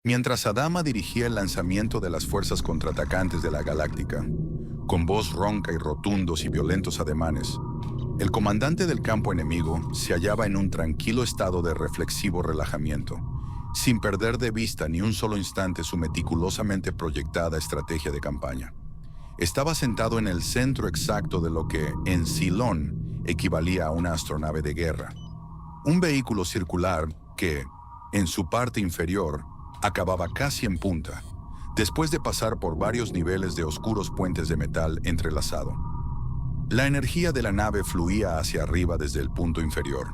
Mientras Adama dirigía el lanzamiento de las fuerzas contraatacantes de la Galáctica, con voz ronca y rotundos y violentos ademanes, el comandante del campo enemigo se hallaba en un tranquilo estado de reflexivo relajamiento, sin perder de vista ni un solo instante su meticulosamente proyectada estrategia de campaña. Estaba sentado en el centro exacto de lo que, en Cylon, equivalía a una astronave de guerra. Un vehículo circular que, en su parte inferior, acababa casi en punta, después de pasar por varios niveles de oscuros puentes de metal entrelazado. La energía de la nave fluía hacia arriba desde el punto inferior,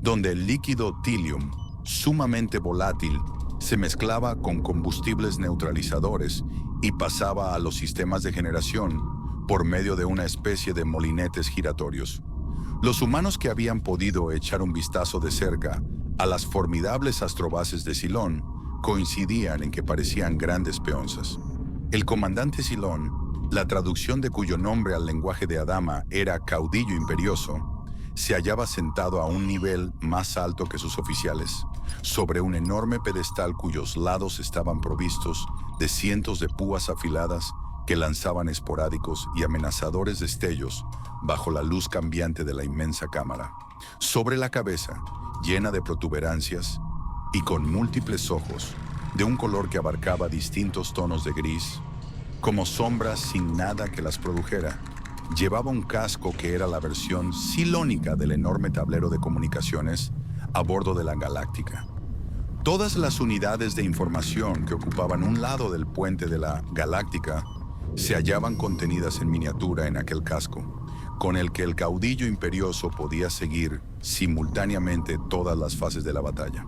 donde el líquido Tilium, sumamente volátil, se mezclaba con combustibles neutralizadores y pasaba a los sistemas de generación por medio de una especie de molinetes giratorios. Los humanos que habían podido echar un vistazo de cerca a las formidables astrobases de Cylon coincidían en que parecían grandes peonzas. El comandante Cylon, la traducción de cuyo nombre al lenguaje de Adama era caudillo imperioso, se hallaba sentado a un nivel más alto que sus oficiales, sobre un enorme pedestal cuyos lados estaban provistos de cientos de púas afiladas que lanzaban esporádicos y amenazadores destellos bajo la luz cambiante de la inmensa cámara. Sobre la cabeza, llena de protuberancias y con múltiples ojos, de un color que abarcaba distintos tonos de gris, como sombras sin nada que las produjera, llevaba un casco que era la versión cylónica del enorme tablero de comunicaciones a bordo de la Galáctica. Todas las unidades de información que ocupaban un lado del puente de la Galáctica se hallaban contenidas en miniatura en aquel casco, con el que el caudillo imperioso podía seguir simultáneamente todas las fases de la batalla.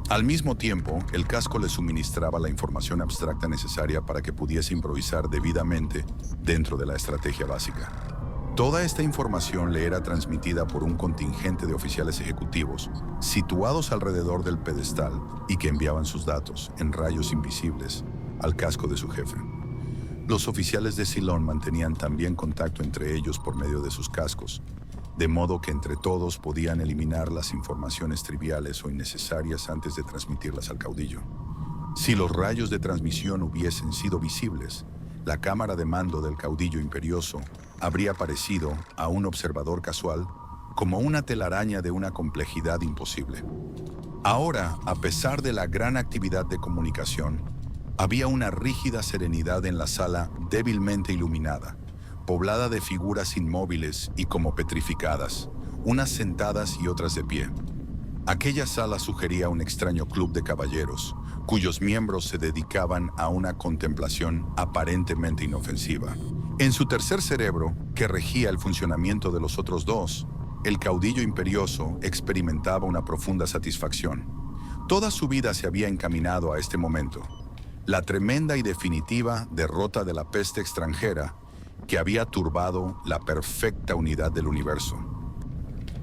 Al mismo tiempo, el casco le suministraba la información abstracta necesaria para que pudiese improvisar debidamente dentro de la estrategia básica. Toda esta información le era transmitida por un contingente de oficiales ejecutivos situados alrededor del pedestal y que enviaban sus datos en rayos invisibles al casco de su jefe. Los oficiales de Cylon mantenían también contacto entre ellos por medio de sus cascos, de modo que entre todos podían eliminar las informaciones triviales o innecesarias antes de transmitirlas al caudillo. Si los rayos de transmisión hubiesen sido visibles, la cámara de mando del caudillo imperioso habría parecido a un observador casual como una telaraña de una complejidad imposible. Ahora, a pesar de la gran actividad de comunicación, había una rígida serenidad en la sala débilmente iluminada, poblada de figuras inmóviles y como petrificadas, unas sentadas y otras de pie. Aquella sala sugería un extraño club de caballeros, cuyos miembros se dedicaban a una contemplación aparentemente inofensiva. En su tercer cerebro, que regía el funcionamiento de los otros dos, el caudillo imperioso experimentaba una profunda satisfacción. Toda su vida se había encaminado a este momento, la tremenda y definitiva derrota de la peste extranjera que había turbado la perfecta unidad del universo.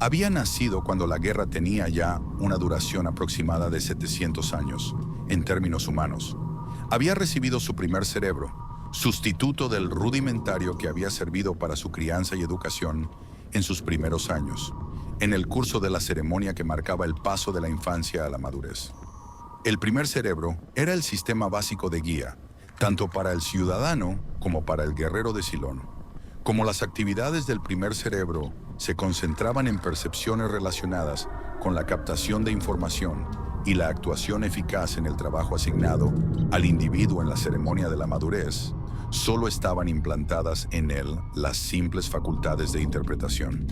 Había nacido cuando la guerra tenía ya una duración aproximada de 700 años, en términos humanos. Había recibido su primer cerebro, sustituto del rudimentario que había servido para su crianza y educación en sus primeros años, en el curso de la ceremonia que marcaba el paso de la infancia a la madurez. El primer cerebro era el sistema básico de guía, tanto para el ciudadano como para el guerrero de Cylon. Como las actividades del primer cerebro se concentraban en percepciones relacionadas con la captación de información y la actuación eficaz en el trabajo asignado al individuo en la ceremonia de la madurez, solo estaban implantadas en él las simples facultades de interpretación.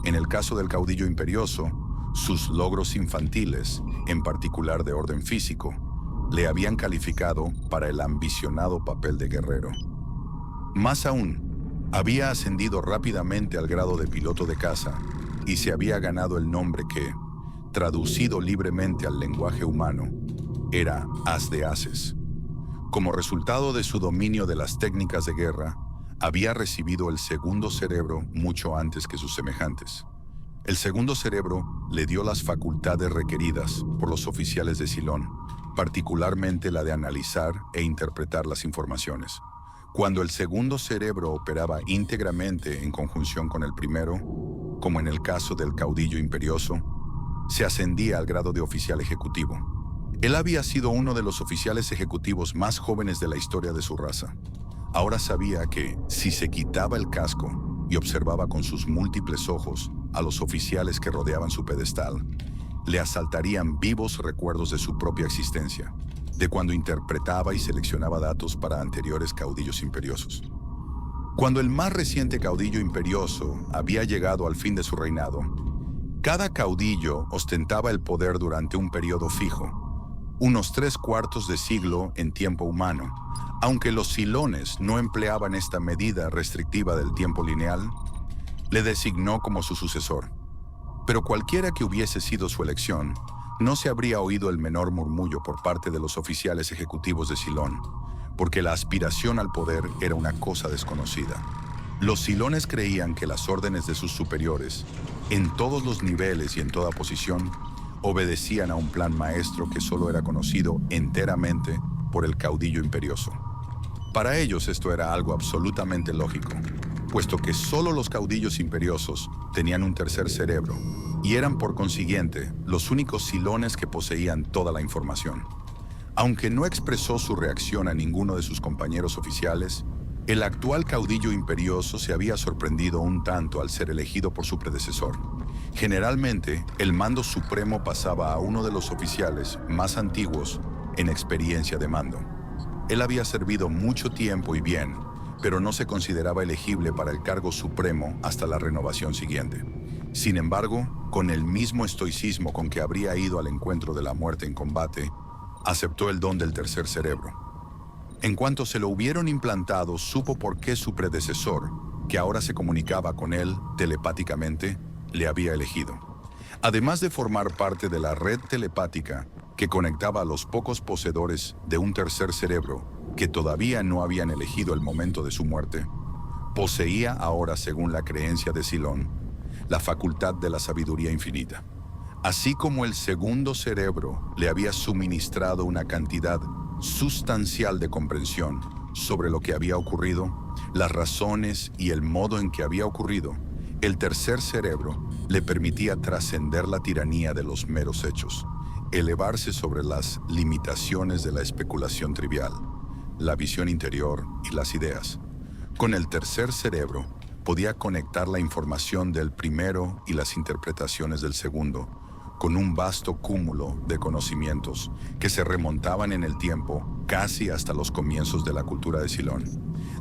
En el caso del caudillo imperioso, sus logros infantiles, en particular de orden físico, le habían calificado para el ambicionado papel de guerrero. Más aún, había ascendido rápidamente al grado de piloto de caza y se había ganado el nombre que, traducido libremente al lenguaje humano, era as de ases. Como resultado de su dominio de las técnicas de guerra, había recibido el segundo cerebro mucho antes que sus semejantes. El segundo cerebro le dio las facultades requeridas por los oficiales de Cylon, particularmente la de analizar e interpretar las informaciones. Cuando el segundo cerebro operaba íntegramente en conjunción con el primero, como en el caso del caudillo imperioso, se ascendía al grado de oficial ejecutivo. Él había sido uno de los oficiales ejecutivos más jóvenes de la historia de su raza. Ahora sabía que, si se quitaba el casco y observaba con sus múltiples ojos a los oficiales que rodeaban su pedestal, le asaltarían vivos recuerdos de su propia existencia, de cuando interpretaba y seleccionaba datos para anteriores caudillos imperiosos. Cuando el más reciente caudillo imperioso había llegado al fin de su reinado, cada caudillo ostentaba el poder durante un periodo fijo, unos 3/4 de siglo en tiempo humano. Aunque los silones no empleaban esta medida restrictiva del tiempo lineal, le designó como su sucesor. Pero cualquiera que hubiese sido su elección, no se habría oído el menor murmullo por parte de los oficiales ejecutivos de Silón, porque la aspiración al poder era una cosa desconocida. Los silones creían que las órdenes de sus superiores, en todos los niveles y en toda posición, obedecían a un plan maestro que solo era conocido enteramente por el caudillo imperioso. Para ellos esto era algo absolutamente lógico, puesto que solo los caudillos imperiosos tenían un tercer cerebro y eran por consiguiente los únicos silones que poseían toda la información. Aunque no expresó su reacción a ninguno de sus compañeros oficiales, el actual caudillo imperioso se había sorprendido un tanto al ser elegido por su predecesor. Generalmente, el mando supremo pasaba a uno de los oficiales más antiguos en experiencia de mando. Él había servido mucho tiempo y bien, pero no se consideraba elegible para el cargo supremo hasta la renovación siguiente. Sin embargo, con el mismo estoicismo con que habría ido al encuentro de la muerte en combate, aceptó el don del tercer cerebro. En cuanto se lo hubieron implantado, supo por qué su predecesor, que ahora se comunicaba con él telepáticamente, le había elegido. Además de formar parte de la red telepática que conectaba a los pocos poseedores de un tercer cerebro que todavía no habían elegido el momento de su muerte, poseía ahora, según la creencia de Silón, la facultad de la sabiduría infinita. Así como el segundo cerebro le había suministrado una cantidad sustancial de comprensión sobre lo que había ocurrido, las razones y el modo en que había ocurrido, el tercer cerebro le permitía trascender la tiranía de los meros hechos, elevarse sobre las limitaciones de la especulación trivial, la visión interior y las ideas. Con el tercer cerebro podía conectar la información del primero y las interpretaciones del segundo, con un vasto cúmulo de conocimientos que se remontaban en el tiempo casi hasta los comienzos de la cultura de Silón.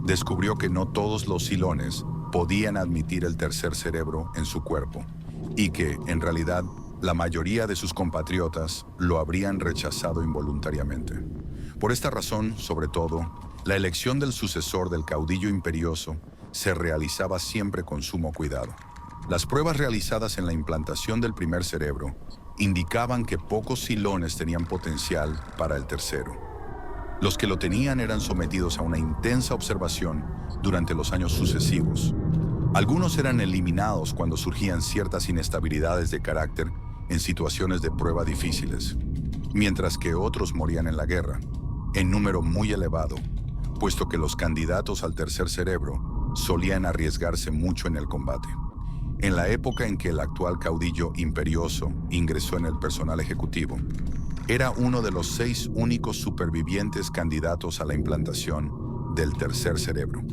Descubrió que no todos los silones podían admitir el tercer cerebro en su cuerpo y que, en realidad, la mayoría de sus compatriotas lo habrían rechazado involuntariamente. Por esta razón, sobre todo, la elección del sucesor del caudillo imperioso se realizaba siempre con sumo cuidado. Las pruebas realizadas en la implantación del primer cerebro indicaban que pocos silones tenían potencial para el tercero. Los que lo tenían eran sometidos a una intensa observación durante los años sucesivos. Algunos eran eliminados cuando surgían ciertas inestabilidades de carácter en situaciones de prueba difíciles, mientras que otros morían en la guerra, en número muy elevado, puesto que los candidatos al tercer cerebro solían arriesgarse mucho en el combate. En la época en que el actual caudillo imperioso ingresó en el personal ejecutivo, era uno de los 6 únicos supervivientes candidatos a la implantación del tercer cerebro.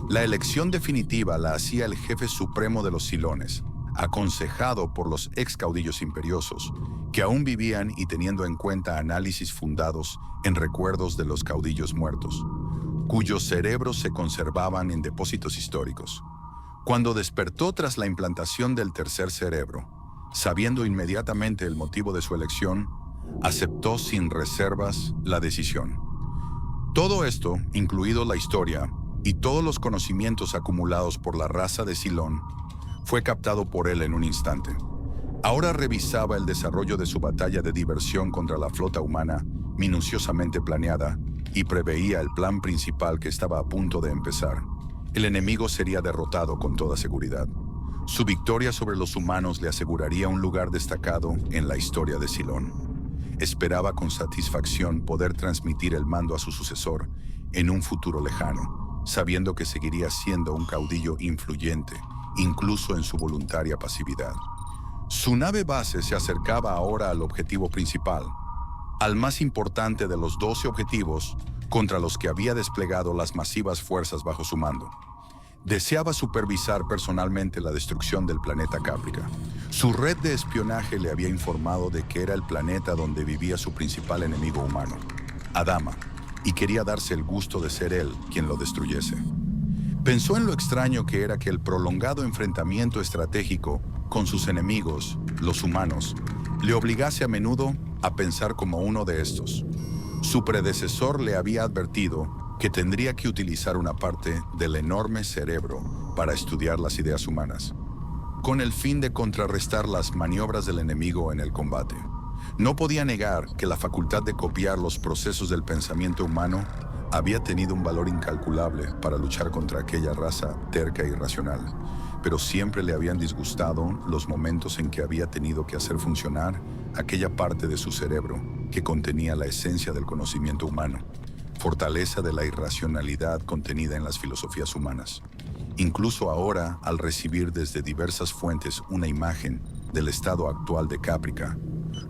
La elección definitiva la hacía el jefe supremo de los silones, aconsejado por los ex caudillos imperiosos, que aún vivían y teniendo en cuenta análisis fundados en recuerdos de los caudillos muertos, cuyos cerebros se conservaban en depósitos históricos. Cuando despertó tras la implantación del tercer cerebro, sabiendo inmediatamente el motivo de su elección, aceptó sin reservas la decisión. Todo esto, incluido la historia y todos los conocimientos acumulados por la raza de Silón, fue captado por él en un instante. Ahora revisaba el desarrollo de su batalla de diversión contra la flota humana, minuciosamente planeada, y preveía el plan principal que estaba a punto de empezar. El enemigo sería derrotado con toda seguridad. Su victoria sobre los humanos le aseguraría un lugar destacado en la historia de Silón. Esperaba con satisfacción poder transmitir el mando a su sucesor en un futuro lejano, sabiendo que seguiría siendo un caudillo influyente, incluso en su voluntaria pasividad. Su nave base se acercaba ahora al objetivo principal, al más importante de los 12 objetivos contra los que había desplegado las masivas fuerzas bajo su mando. Deseaba supervisar personalmente la destrucción del planeta Caprica. Su red de espionaje le había informado de que era el planeta donde vivía su principal enemigo humano, Adama, y quería darse el gusto de ser él quien lo destruyese. Pensó en lo extraño que era que el prolongado enfrentamiento estratégico con sus enemigos, los humanos, le obligase a menudo a pensar como uno de estos. Su predecesor le había advertido que tendría que utilizar una parte del enorme cerebro para estudiar las ideas humanas, con el fin de contrarrestar las maniobras del enemigo en el combate. No podía negar que la facultad de copiar los procesos del pensamiento humano había tenido un valor incalculable para luchar contra aquella raza terca e irracional, pero siempre le habían disgustado los momentos en que había tenido que hacer funcionar aquella parte de su cerebro que contenía la esencia del conocimiento humano, fortaleza de la irracionalidad contenida en las filosofías humanas. Incluso ahora, al recibir desde diversas fuentes una imagen del estado actual de Caprica,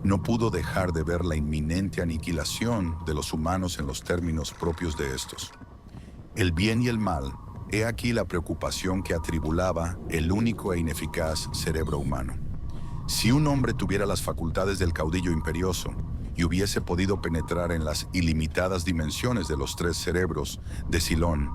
no pudo dejar de ver la inminente aniquilación de los humanos en los términos propios de estos. El bien y el mal, he aquí la preocupación que atribulaba el único e ineficaz cerebro humano. Si un hombre tuviera las facultades del caudillo imperioso y hubiese podido penetrar en las ilimitadas dimensiones de los 3 cerebros de Silón,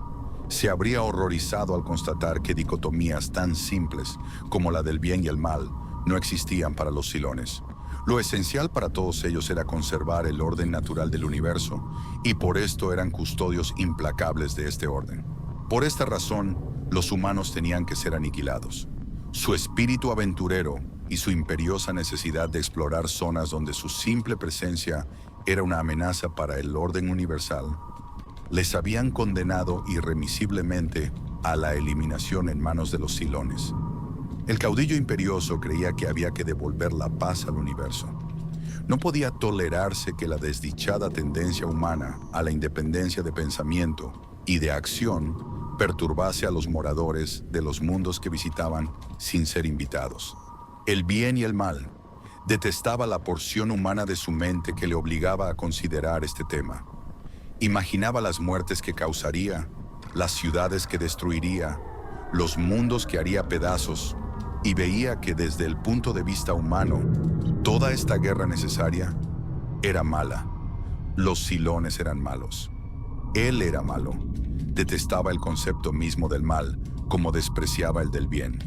se habría horrorizado al constatar que dicotomías tan simples como la del bien y el mal no existían para los Silones. Lo esencial para todos ellos era conservar el orden natural del universo, y por esto eran custodios implacables de este orden. Por esta razón, los humanos tenían que ser aniquilados. Su espíritu aventurero y su imperiosa necesidad de explorar zonas donde su simple presencia era una amenaza para el orden universal, les habían condenado irremisiblemente a la eliminación en manos de los Silones. El caudillo imperioso creía que había que devolver la paz al universo. No podía tolerarse que la desdichada tendencia humana a la independencia de pensamiento y de acción perturbase a los moradores de los mundos que visitaban sin ser invitados. El bien y el mal. Detestaba la porción humana de su mente que le obligaba a considerar este tema. Imaginaba las muertes que causaría, las ciudades que destruiría, los mundos que haría pedazos, y veía que desde el punto de vista humano, toda esta guerra necesaria era mala. Los Silones eran malos. Él era malo. Detestaba el concepto mismo del mal, como despreciaba el del bien.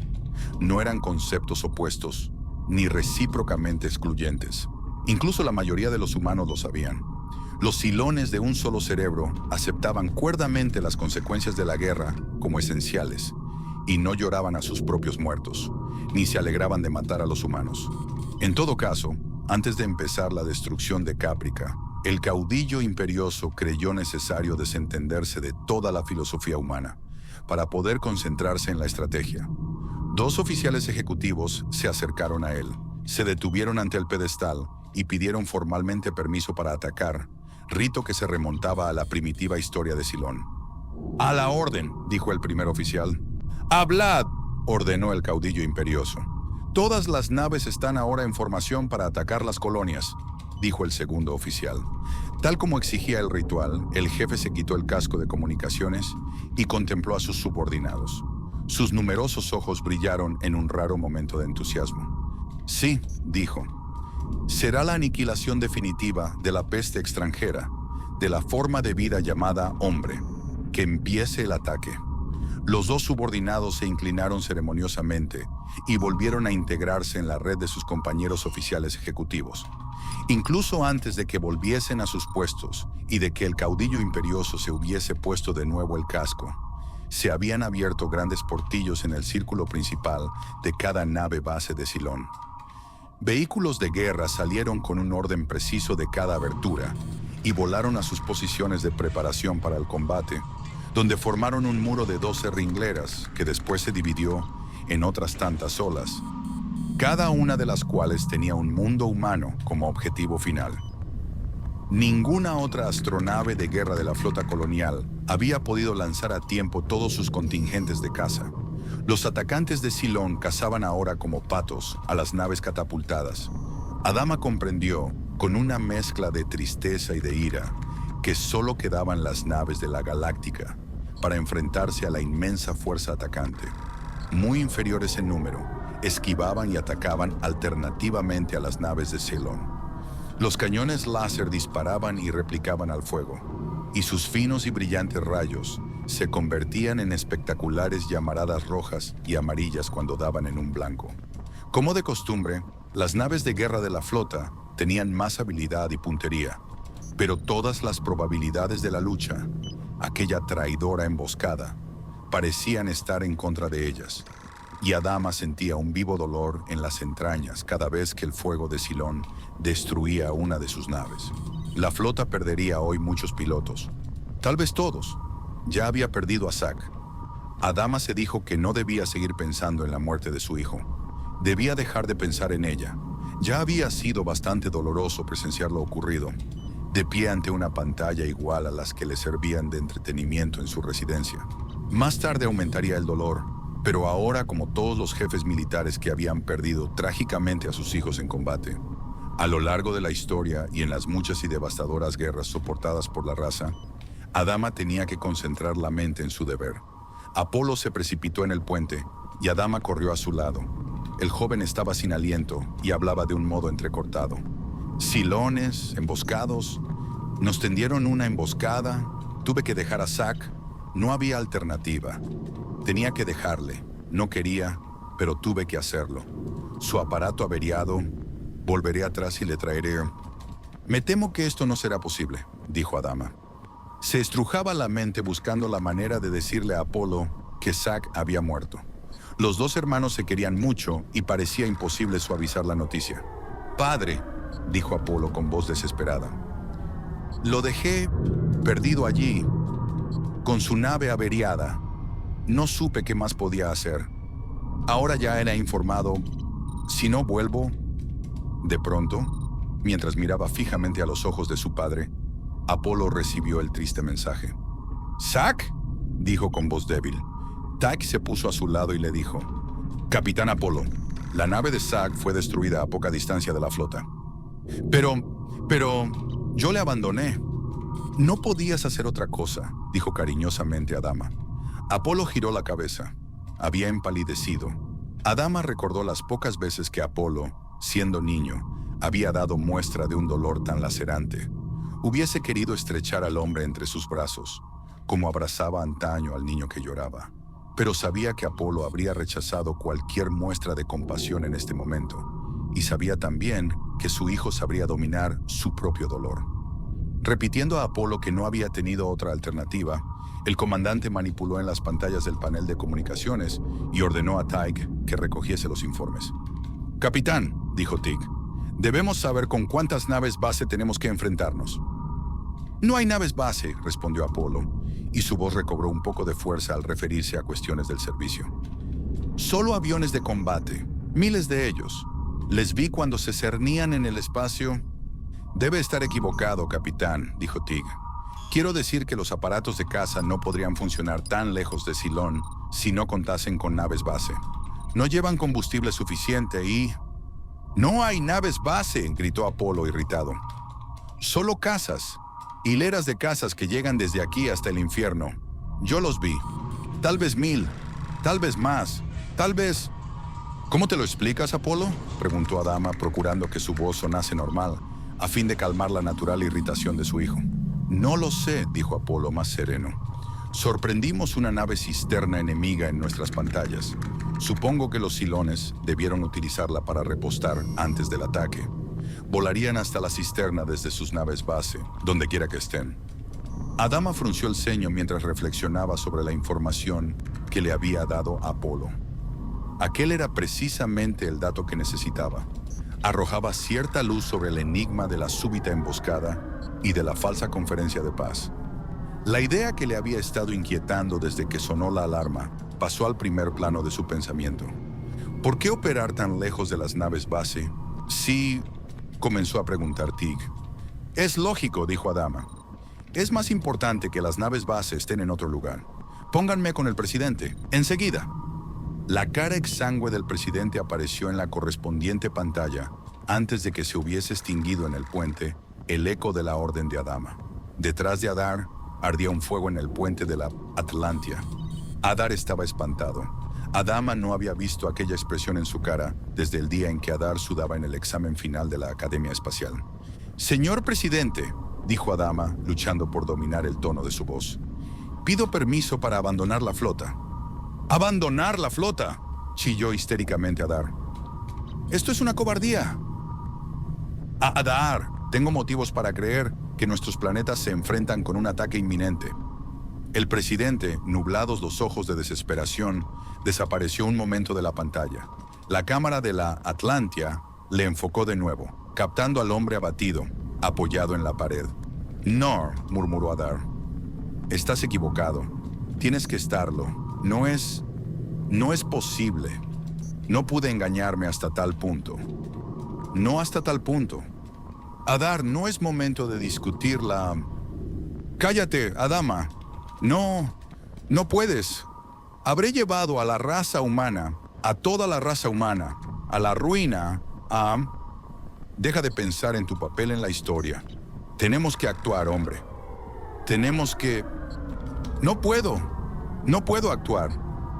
No eran conceptos opuestos, ni recíprocamente excluyentes. Incluso la mayoría de los humanos lo sabían. Los Silones de un solo cerebro aceptaban cuerdamente las consecuencias de la guerra como esenciales, y no lloraban a sus propios muertos, ni se alegraban de matar a los humanos. En todo caso, antes de empezar la destrucción de Caprica, el caudillo imperioso creyó necesario desentenderse de toda la filosofía humana para poder concentrarse en la estrategia. 2 oficiales ejecutivos se acercaron a él, se detuvieron ante el pedestal y pidieron formalmente permiso para atacar, rito que se remontaba a la primitiva historia de Silón. «A la orden», dijo el primer oficial. «Hablad», ordenó el caudillo imperioso. «Todas las naves están ahora en formación para atacar las colonias», dijo el segundo oficial. Tal como exigía el ritual, el jefe se quitó el casco de comunicaciones y contempló a sus subordinados. Sus numerosos ojos brillaron en un raro momento de entusiasmo. «Sí», dijo, «será la aniquilación definitiva de la peste extranjera, de la forma de vida llamada hombre. Que empiece el ataque». Los 2 subordinados se inclinaron ceremoniosamente y volvieron a integrarse en la red de sus compañeros oficiales ejecutivos. Incluso antes de que volviesen a sus puestos y de que el caudillo imperioso se hubiese puesto de nuevo el casco, se habían abierto grandes portillos en el círculo principal de cada nave base de Silón. Vehículos de guerra salieron con un orden preciso de cada abertura y volaron a sus posiciones de preparación para el combate, donde formaron un muro de 12 ringleras que después se dividió en otras tantas olas, cada una de las cuales tenía un mundo humano como objetivo final. Ninguna otra astronave de guerra de la flota colonial había podido lanzar a tiempo todos sus contingentes de caza. Los atacantes de Silón cazaban ahora como patos a las naves catapultadas. Adama comprendió con una mezcla de tristeza y de ira, que solo quedaban las naves de la Galáctica para enfrentarse a la inmensa fuerza atacante. Muy inferiores en número, esquivaban y atacaban alternativamente a las naves de Cylon. Los cañones láser disparaban y replicaban al fuego, y sus finos y brillantes rayos se convertían en espectaculares llamaradas rojas y amarillas cuando daban en un blanco. Como de costumbre, las naves de guerra de la flota tenían más habilidad y puntería, pero todas las probabilidades de la lucha, aquella traidora emboscada, parecían estar en contra de ellas, y Adama sentía un vivo dolor en las entrañas cada vez que el fuego de Cylon destruía una de sus naves. La flota perdería hoy muchos pilotos, tal vez todos. Ya había perdido a Zack. Adama se dijo que no debía seguir pensando en la muerte de su hijo. Debía dejar de pensar en ella. Ya había sido bastante doloroso presenciar lo ocurrido, de pie ante una pantalla igual a las que le servían de entretenimiento en su residencia. Más tarde aumentaría el dolor, pero ahora, como todos los jefes militares que habían perdido trágicamente a sus hijos en combate, a lo largo de la historia y en las muchas y devastadoras guerras soportadas por la raza, Adama tenía que concentrar la mente en su deber. Apolo se precipitó en el puente y Adama corrió a su lado. El joven estaba sin aliento y hablaba de un modo entrecortado. Cylones, emboscados, nos tendieron una emboscada, tuve que dejar a Zack, no había alternativa. Tenía que dejarle, no quería, pero tuve que hacerlo. Su aparato averiado, volveré atrás y le traeré... Me temo que esto no será posible, dijo Adama. Se estrujaba la mente buscando la manera de decirle a Apolo que Zack había muerto. Los dos hermanos se querían mucho y parecía imposible suavizar la noticia. «Padre», dijo Apolo con voz desesperada, «lo dejé perdido allí, con su nave averiada. No supe qué más podía hacer. Ahora ya era informado. Si no vuelvo...» De pronto, mientras miraba fijamente a los ojos de su padre, Apolo recibió el triste mensaje. «¿Zack?», dijo con voz débil. Tyke se puso a su lado y le dijo: «Capitán Apolo, la nave de Zack fue destruida a poca distancia de la flota. Pero, yo le abandoné». «No podías hacer otra cosa», dijo cariñosamente Adama. Apolo giró la cabeza. Había empalidecido. Adama recordó las pocas veces que Apolo, siendo niño, había dado muestra de un dolor tan lacerante. Hubiese querido estrechar al hombre entre sus brazos, como abrazaba antaño al niño que lloraba. Pero sabía que Apolo habría rechazado cualquier muestra de compasión en este momento, y sabía también que su hijo sabría dominar su propio dolor. Repitiendo a Apolo que no había tenido otra alternativa, el comandante manipuló en las pantallas del panel de comunicaciones y ordenó a Tyke que recogiese los informes. «Capitán», dijo Tyke, «debemos saber con cuántas naves base tenemos que enfrentarnos». «No hay naves base», respondió Apolo, y su voz recobró un poco de fuerza al referirse a cuestiones del servicio. «Solo aviones de combate, miles de ellos. Les vi cuando se cernían en el espacio». «Debe estar equivocado, capitán», dijo Tig. «Quiero decir que los aparatos de caza no podrían funcionar tan lejos de Cylon si no contasen con naves base. No llevan combustible suficiente y...» «No hay naves base», gritó Apolo irritado. «Solo cazas. Hileras de cazas que llegan desde aquí hasta el infierno. Yo los vi. Tal vez 1000, tal vez más, tal vez...» «¿Cómo te lo explicas, Apolo?», preguntó Adama, procurando que su voz sonase normal, a fin de calmar la natural irritación de su hijo. «No lo sé», dijo Apolo más sereno. «Sorprendimos una nave cisterna enemiga en nuestras pantallas. Supongo que los Cylones debieron utilizarla para repostar antes del ataque. Volarían hasta la cisterna desde sus naves base, donde quiera que estén». Adama frunció el ceño mientras reflexionaba sobre la información que le había dado Apolo. Aquel era precisamente el dato que necesitaba. Arrojaba cierta luz sobre el enigma de la súbita emboscada y de la falsa conferencia de paz. La idea que le había estado inquietando desde que sonó la alarma pasó al primer plano de su pensamiento. ¿Por qué operar tan lejos de las naves base? Sí, comenzó a preguntar Tig. «Es lógico», dijo Adama. «Es más importante que las naves base estén en otro lugar. Pónganme con el presidente, enseguida». La cara exangüe del presidente apareció en la correspondiente pantalla, antes de que se hubiese extinguido en el puente el eco de la orden de Adama. Detrás de Adar ardía un fuego en el puente de la Atlantia. Adar estaba espantado. Adama no había visto aquella expresión en su cara desde el día en que Adar sudaba en el examen final de la Academia Espacial. «Señor presidente», dijo Adama, luchando por dominar el tono de su voz, «pido permiso para abandonar la flota». «¿Abandonar la flota?», chilló histéricamente Adar. «Esto es una cobardía». «Adar, tengo motivos para creer que nuestros planetas se enfrentan con un ataque inminente». El presidente, nublados los ojos de desesperación, desapareció un momento de la pantalla. La cámara de la Atlantia le enfocó de nuevo, captando al hombre abatido, apoyado en la pared. «No», murmuró Adar. «Estás equivocado. Tienes que estarlo. No es posible. No pude engañarme hasta tal punto. No hasta tal punto. Adar, no es momento de discutir la...» «Cállate, Adama. No puedes. Habré llevado a la raza humana, a toda la raza humana, a la ruina, a... Deja de pensar en tu papel en la historia. Tenemos que actuar, hombre. Tenemos que... No puedo actuar.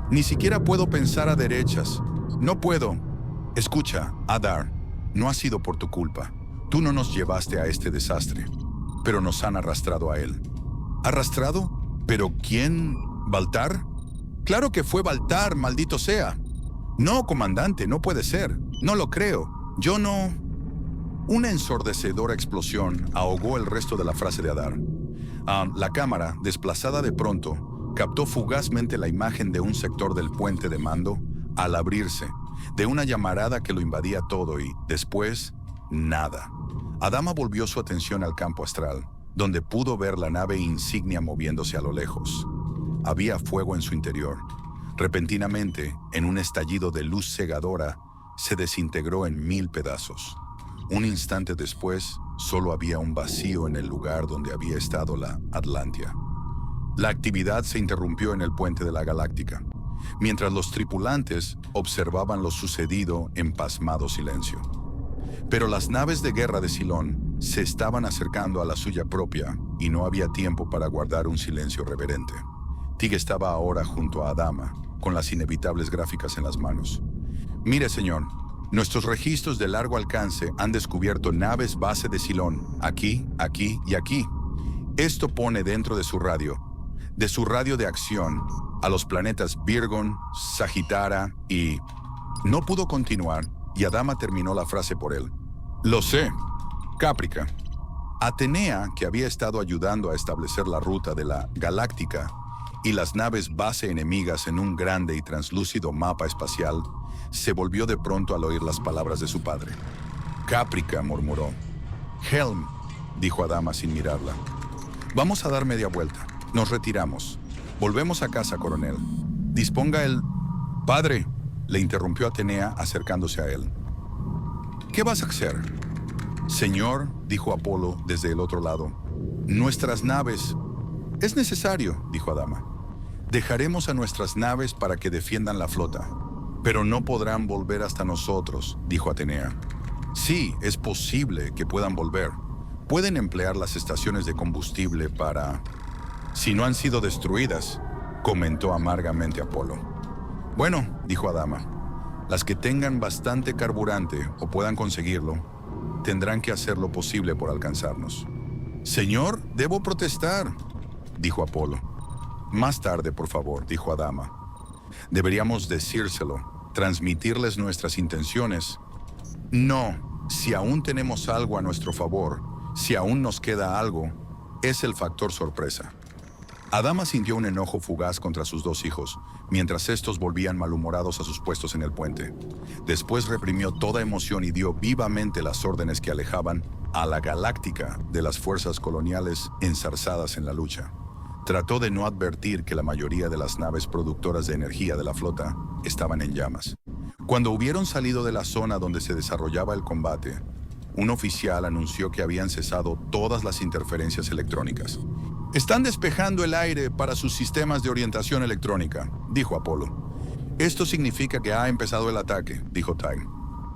Ni siquiera puedo pensar a derechas. No puedo. Escucha, Adar, no ha sido por tu culpa. Tú no nos llevaste a este desastre, pero nos han arrastrado a él». ¿Arrastrado? ¿Pero quién? ¿Baltar? Claro que fue Baltar, maldito sea. No, comandante, no puede ser. No lo creo. Yo no... Una ensordecedora explosión ahogó el resto de la frase de Adar. La cámara, desplazada de pronto, captó fugazmente la imagen de un sector del puente de mando al abrirse, de una llamarada que lo invadía todo y, después, nada. Adama volvió su atención al campo astral, donde pudo ver la nave insignia moviéndose a lo lejos. Había fuego en su interior. Repentinamente, en un estallido de luz cegadora, se desintegró en 1000 pedazos. Un instante después, solo había un vacío en el lugar donde había estado la Atlantia. La actividad se interrumpió en el puente de la Galáctica, mientras los tripulantes observaban lo sucedido en pasmado silencio. Pero las naves de guerra de Cylon se estaban acercando a la suya propia y no había tiempo para guardar un silencio reverente. Tig estaba ahora junto a Adama, con las inevitables gráficas en las manos. «Mire, señor, nuestros registros de largo alcance han descubierto naves base de Cylon, aquí, aquí y aquí. Esto pone dentro de su radio de acción, a los planetas Virgon, Sagitara y...» No pudo continuar y Adama terminó la frase por él. «Lo sé. Caprica». Atenea, que había estado ayudando a establecer la ruta de la Galáctica y las naves base enemigas en un grande y translúcido mapa espacial, se volvió de pronto al oír las palabras de su padre. «Caprica», murmuró. «Helm», dijo Adama sin mirarla. «Vamos a dar media vuelta. Nos retiramos. Volvemos a casa, coronel. Disponga el...» «Padre», le interrumpió Atenea acercándose a él. «¿Qué vas a hacer?» «Señor», dijo Apolo desde el otro lado, «nuestras naves...» «Es necesario», dijo Adama. «Dejaremos a nuestras naves para que defiendan la flota. Pero no podrán volver hasta nosotros», dijo Atenea. «Sí, es posible que puedan volver. Pueden emplear las estaciones de combustible para... Si no han sido destruidas», comentó amargamente Apolo. «Bueno», dijo Adama, «las que tengan bastante carburante o puedan conseguirlo, tendrán que hacer lo posible por alcanzarnos». «Señor, debo protestar», dijo Apolo. «Más tarde, por favor», dijo Adama. «Deberíamos decírselo, transmitirles nuestras intenciones». «No, si aún tenemos algo a nuestro favor, si aún nos queda algo, es el factor sorpresa». Adama sintió un enojo fugaz contra sus dos hijos, mientras estos volvían malhumorados a sus puestos en el puente. Después reprimió toda emoción y dio vivamente las órdenes que alejaban a la Galáctica de las fuerzas coloniales enzarzadas en la lucha. Trató de no advertir que la mayoría de las naves productoras de energía de la flota estaban en llamas. Cuando hubieron salido de la zona donde se desarrollaba el combate, un oficial anunció que habían cesado todas las interferencias electrónicas. «Están despejando el aire para sus sistemas de orientación electrónica», dijo Apolo. «Esto significa que ha empezado el ataque», dijo Tig.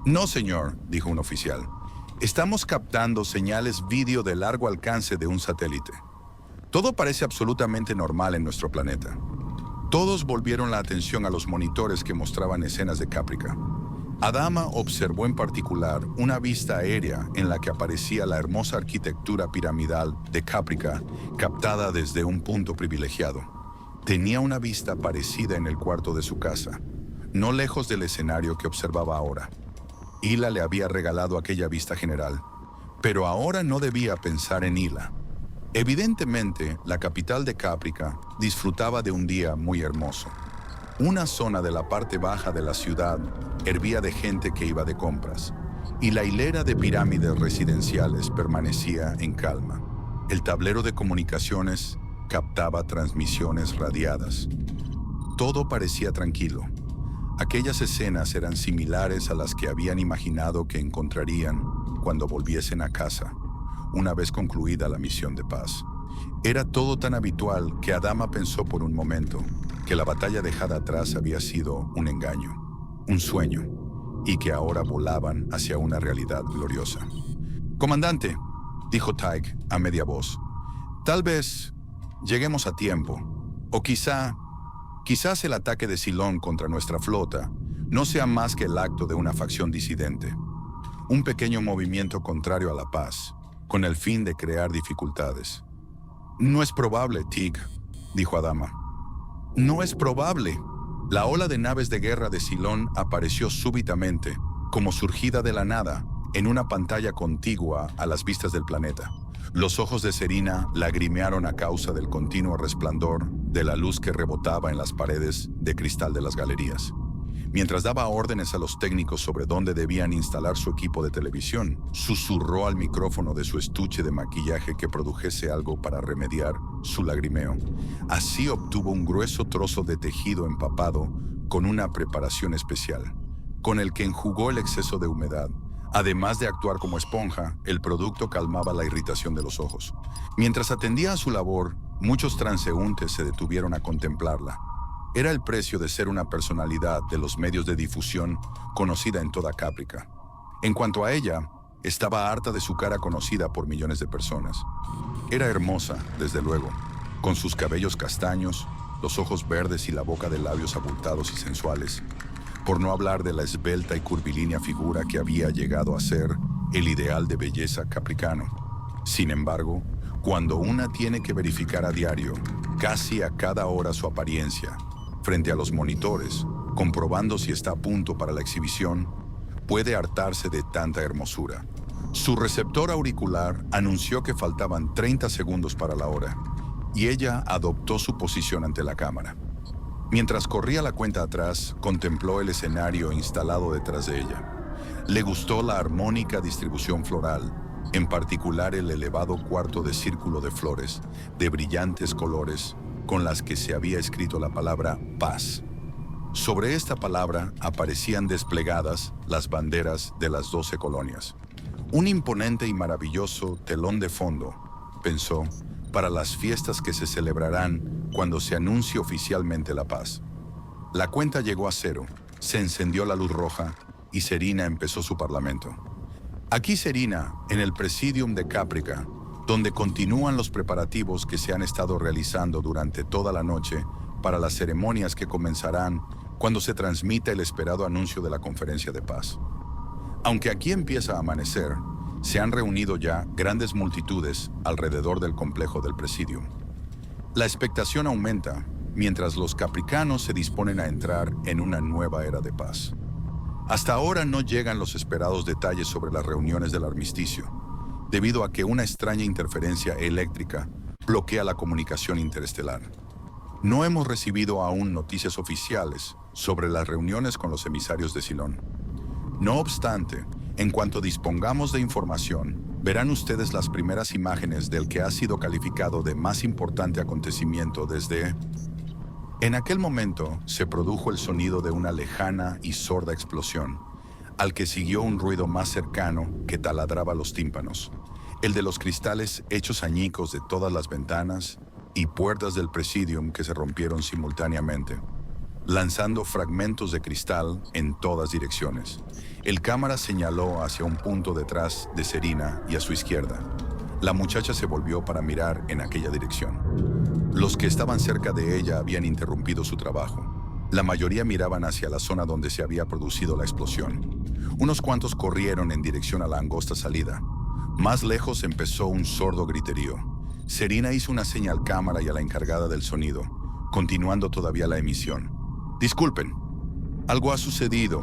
No, señor, dijo un oficial. Estamos captando señales vídeo de largo alcance de un satélite. Todo parece absolutamente normal en nuestro planeta. Todos volvieron la atención a los monitores que mostraban escenas de Caprica. Adama observó en particular una vista aérea en la que aparecía la hermosa arquitectura piramidal de Caprica captada desde un punto privilegiado. Tenía una vista parecida en el cuarto de su casa, no lejos del escenario que observaba ahora. Hila le había regalado aquella vista general, pero ahora no debía pensar en Hila. Evidentemente, la capital de Caprica disfrutaba de un día muy hermoso. Una zona de la parte baja de la ciudad hervía de gente que iba de compras, y la hilera de pirámides residenciales permanecía en calma. El tablero de comunicaciones captaba transmisiones radiadas. Todo parecía tranquilo. Aquellas escenas eran similares a las que habían imaginado que encontrarían cuando volviesen a casa, una vez concluida la misión de paz. Era todo tan habitual que Adama pensó por un momento que la batalla dejada atrás había sido un engaño, un sueño, y que ahora volaban hacia una realidad gloriosa. «Comandante», dijo Tyke a media voz, «tal vez lleguemos a tiempo, o quizás el ataque de Silón contra nuestra flota no sea más que el acto de una facción disidente, un pequeño movimiento contrario a la paz, con el fin de crear dificultades». «No es probable, Tyke», dijo Adama. «No es probable». La ola de naves de guerra de Silón apareció súbitamente, como surgida de la nada, en una pantalla contigua a las vistas del planeta. Los ojos de Serina lagrimearon a causa del continuo resplandor de la luz que rebotaba en las paredes de cristal de las galerías. Mientras daba órdenes a los técnicos sobre dónde debían instalar su equipo de televisión, susurró al micrófono de su estuche de maquillaje que produjese algo para remediar su lagrimeo. Así obtuvo un grueso trozo de tejido empapado con una preparación especial, con el que enjugó el exceso de humedad. Además de actuar como esponja, el producto calmaba la irritación de los ojos. Mientras atendía a su labor, muchos transeúntes se detuvieron a contemplarla. Era el precio de ser una personalidad de los medios de difusión conocida en toda Caprica. En cuanto a ella, estaba harta de su cara conocida por millones de personas. Era hermosa, desde luego, con sus cabellos castaños, los ojos verdes y la boca de labios abultados y sensuales, por no hablar de la esbelta y curvilínea figura que había llegado a ser el ideal de belleza capricano. Sin embargo, cuando una tiene que verificar a diario, casi a cada hora su apariencia, frente a los monitores, comprobando si está a punto para la exhibición, puede hartarse de tanta hermosura. Su receptor auricular anunció que faltaban 30 segundos para la hora, y ella adoptó su posición ante la cámara. Mientras corría la cuenta atrás, contempló el escenario instalado detrás de ella. Le gustó la armónica distribución floral, en particular el elevado cuarto de círculo de flores, de brillantes colores, con las que se había escrito la palabra paz. Sobre esta palabra aparecían desplegadas las banderas de las 12 colonias. Un imponente y maravilloso telón de fondo, pensó, para las fiestas que se celebrarán cuando se anuncie oficialmente la paz. La cuenta llegó a 0, se encendió la luz roja y Serina empezó su parlamento. Aquí Serina, en el Presidium de Caprica, donde continúan los preparativos que se han estado realizando durante toda la noche para las ceremonias que comenzarán cuando se transmita el esperado anuncio de la conferencia de paz. Aunque aquí empieza a amanecer, se han reunido ya grandes multitudes alrededor del complejo del Presidium. La expectación aumenta mientras los capricanos se disponen a entrar en una nueva era de paz. Hasta ahora no llegan los esperados detalles sobre las reuniones del armisticio, debido a que una extraña interferencia eléctrica bloquea la comunicación interestelar. No hemos recibido aún noticias oficiales sobre las reuniones con los emisarios de Silón. No obstante, en cuanto dispongamos de información, verán ustedes las primeras imágenes del que ha sido calificado de más importante acontecimiento desde... En aquel momento se produjo el sonido de una lejana y sorda explosión, al que siguió un ruido más cercano que taladraba los tímpanos, el de los cristales hechos añicos de todas las ventanas y puertas del Presidium que se rompieron simultáneamente. lanzando fragmentos de cristal en todas direcciones. El cámara señaló hacia un punto detrás de Serena y a su izquierda. La muchacha se volvió para mirar en aquella dirección. Los que estaban cerca de ella habían interrumpido su trabajo. La mayoría miraban hacia la zona donde se había producido la explosión. Unos cuantos corrieron en dirección a la angosta salida. Más lejos empezó un sordo griterío. Serena hizo una señal al cámara y a la encargada del sonido, continuando todavía la emisión. Disculpen, algo ha sucedido.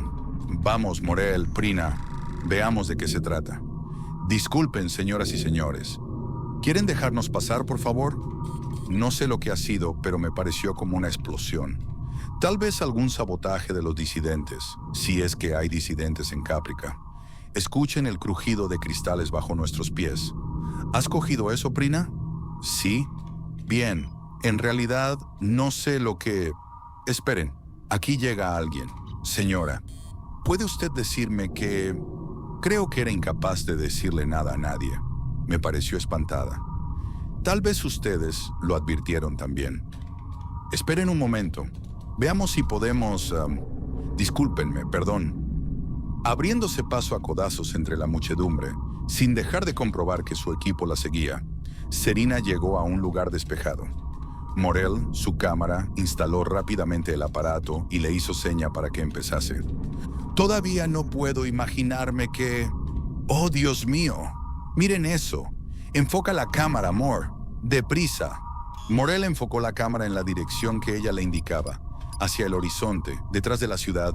Vamos, Morel, Prina, veamos de qué se trata. Disculpen, señoras y señores. ¿Quieren dejarnos pasar, por favor? No sé lo que ha sido, pero me pareció como una explosión. Tal vez algún sabotaje de los disidentes, si es que hay disidentes en Caprica. Escuchen el crujido de cristales bajo nuestros pies. ¿Has cogido eso, Prina? Sí. Bien. En realidad, no sé lo que... Esperen, aquí llega alguien. Señora, ¿puede usted decirme que... Creo que era incapaz de decirle nada a nadie. Me pareció espantada. Tal vez ustedes lo advirtieron también. Esperen un momento. Veamos si podemos... discúlpenme, perdón. Abriéndose paso a codazos entre la muchedumbre, sin dejar de comprobar que su equipo la seguía, Serena llegó a un lugar despejado. Morel, su cámara, instaló rápidamente el aparato y le hizo seña para que empezase. Todavía no puedo imaginarme que... ¡Oh, Dios mío! ¡Miren eso! Enfoca la cámara, Moore. ¡Deprisa! Morel enfocó la cámara en la dirección que ella le indicaba, hacia el horizonte, detrás de la ciudad,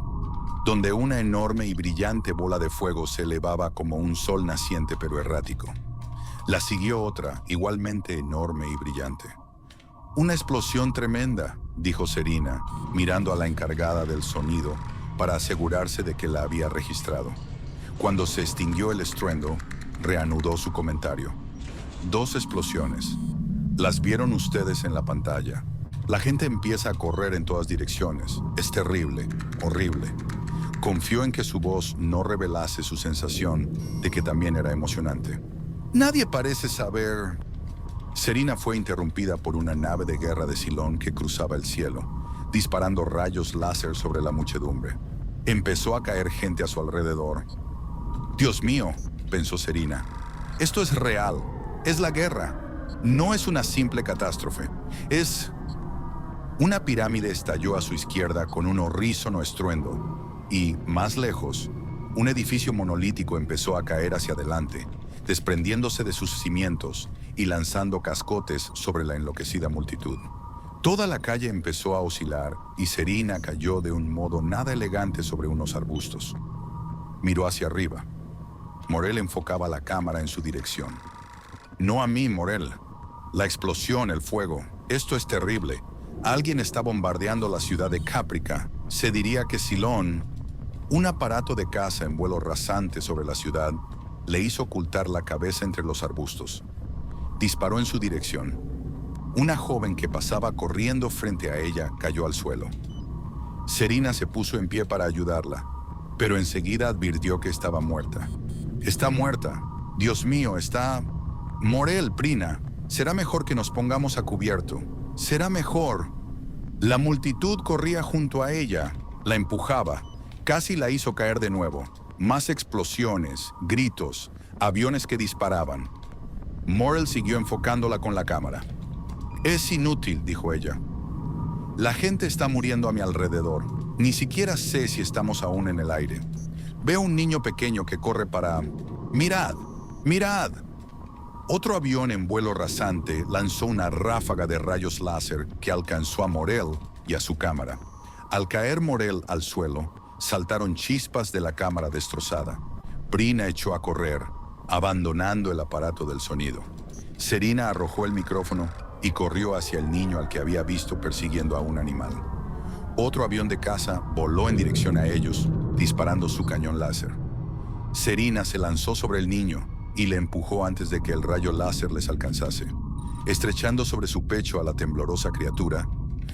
donde una enorme y brillante bola de fuego se elevaba como un sol naciente pero errático. La siguió otra, igualmente enorme y brillante. «Una explosión tremenda», dijo Serena, mirando a la encargada del sonido para asegurarse de que la había registrado. Cuando se extinguió el estruendo, reanudó su comentario. «2 explosiones. Las vieron ustedes en la pantalla. La gente empieza a correr en todas direcciones. Es terrible, horrible». Confió en que su voz no revelase su sensación de que también era emocionante. «Nadie parece saber...» Serena fue interrumpida por una nave de guerra de Cylon que cruzaba el cielo, disparando rayos láser sobre la muchedumbre. Empezó a caer gente a su alrededor. «Dios mío», pensó Serena, «esto es real, es la guerra. No es una simple catástrofe, es...» Una pirámide estalló a su izquierda con un horrísono estruendo. Y, más lejos, un edificio monolítico empezó a caer hacia adelante, desprendiéndose de sus cimientos y lanzando cascotes sobre la enloquecida multitud. Toda la calle empezó a oscilar y Serena cayó de un modo nada elegante sobre unos arbustos. Miró hacia arriba. Morel enfocaba la cámara en su dirección. «No a mí, Morel. La explosión, el fuego. Esto es terrible. Alguien está bombardeando la ciudad de Caprica. Se diría que Cylon...» Un aparato de caza en vuelo rasante sobre la ciudad le hizo ocultar la cabeza entre los arbustos. Disparó en su dirección. Una joven que pasaba corriendo frente a ella cayó al suelo. Serena se puso en pie para ayudarla, pero enseguida advirtió que estaba muerta. «Está muerta. Dios mío, está... Morel, Prina, será mejor que nos pongamos a cubierto. Será mejor». La multitud corría junto a ella, la empujaba. Casi la hizo caer de nuevo. Más explosiones, gritos, aviones que disparaban. Morel siguió enfocándola con la cámara. «Es inútil», dijo ella. «La gente está muriendo a mi alrededor. Ni siquiera sé si estamos aún en el aire. Veo un niño pequeño que corre para... ¡Mirad! ¡Mirad!». Otro avión en vuelo rasante lanzó una ráfaga de rayos láser que alcanzó a Morel y a su cámara. Al caer Morel al suelo, saltaron chispas de la cámara destrozada. Prina echó a correr, abandonando el aparato del sonido. Serena arrojó el micrófono y corrió hacia el niño al que había visto persiguiendo a un animal. Otro avión de caza voló en dirección a ellos, disparando su cañón láser. Serena se lanzó sobre el niño y le empujó antes de que el rayo láser les alcanzase. Estrechando sobre su pecho a la temblorosa criatura,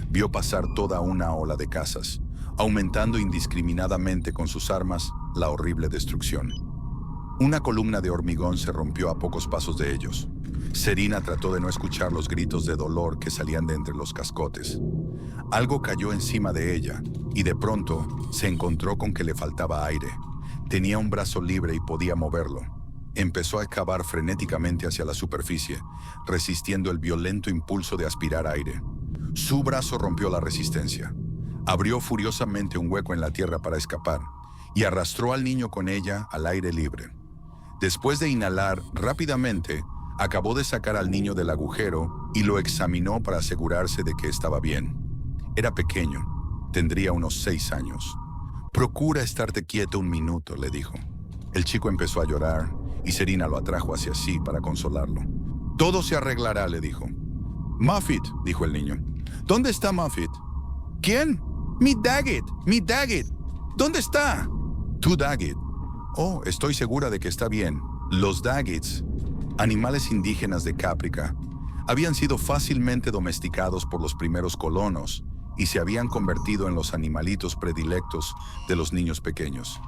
vio pasar toda una ola de cazas, aumentando indiscriminadamente con sus armas la horrible destrucción. Una columna de hormigón se rompió a pocos pasos de ellos. Serina trató de no escuchar los gritos de dolor que salían de entre los cascotes. Algo cayó encima de ella y de pronto se encontró con que le faltaba aire. Tenía un brazo libre y podía moverlo. Empezó a excavar frenéticamente hacia la superficie, resistiendo el violento impulso de aspirar aire. Su brazo rompió la resistencia. Abrió furiosamente un hueco en la tierra para escapar y arrastró al niño con ella al aire libre. Después de inhalar rápidamente, acabó de sacar al niño del agujero y lo examinó para asegurarse de que estaba bien. Era pequeño, tendría unos 6 años. «Procura estarte quieto un minuto», le dijo. El chico empezó a llorar y Serina lo atrajo hacia sí para consolarlo. «Todo se arreglará», le dijo. «Muffet», dijo el niño. «¿Dónde está Muffet?» «¿Quién?» «Mi Daggett, mi Daggett. ¿Dónde está?» «Tu Daggett». «Oh, estoy segura de que está bien». Los Daggetts, animales indígenas de Caprica, habían sido fácilmente domesticados por los primeros colonos y se habían convertido en los animalitos predilectos de los niños pequeños.